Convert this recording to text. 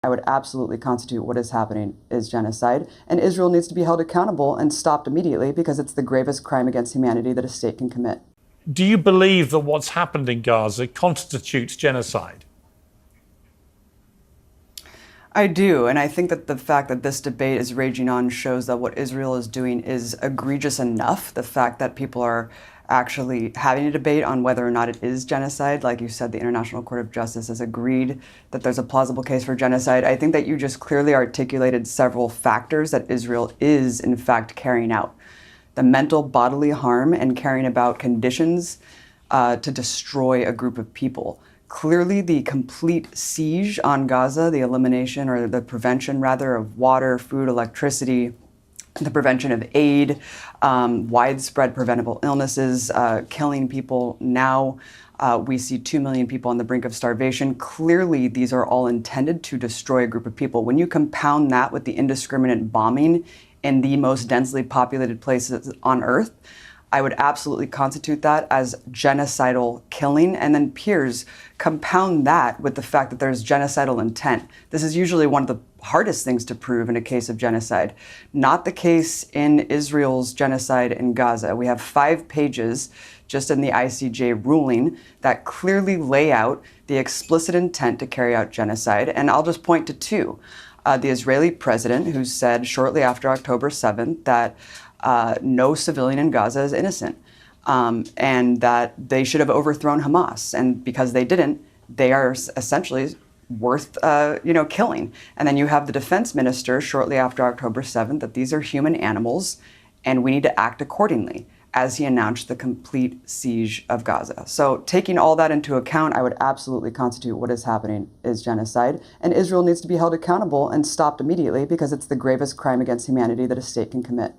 I would absolutely constitute what is happening is genocide, and Israel needs to be held accountable and stopped immediately because it's the gravest crime against humanity that a state can commit. Do you believe that what's happened in Gaza constitutes genocide? I do, and I think that the fact that this debate is raging on shows that what Israel is doing is egregious enough. The fact that people are actually having a debate on whether or not it is genocide, like you said, the International Court of Justice has agreed that there's a plausible case for genocide. I think that you just clearly articulated several factors that Israel is, in fact, carrying out. The mental bodily harm and carrying about conditions to destroy a group of people. Clearly, the complete siege on Gaza, the elimination or the prevention, rather, of water, food, electricity, the prevention of aid, widespread preventable illnesses, killing people. Now we see 2 million people on the brink of starvation. Clearly, these are all intended to destroy a group of people. When you compound that with the indiscriminate bombing in the most densely populated places on Earth, I would absolutely constitute that as genocidal killing. And then peers compound that with the fact that there's genocidal intent. This is usually one of the hardest things to prove in a case of genocide. Not the case in Israel's genocide in Gaza. We have 5 pages just in the ICJ ruling that clearly lay out the explicit intent to carry out genocide. And I'll just point to 2. The Israeli president, who said shortly after October 7th that no civilian in Gaza is innocent, and that they should have overthrown Hamas. And because they didn't, they are essentially worth killing. And then you have the defense minister shortly after October 7th that these are human animals and we need to act accordingly, as he announced the complete siege of Gaza. So taking all that into account, I would absolutely constitute what is happening is genocide, and Israel needs to be held accountable and stopped immediately because it's the gravest crime against humanity that a state can commit.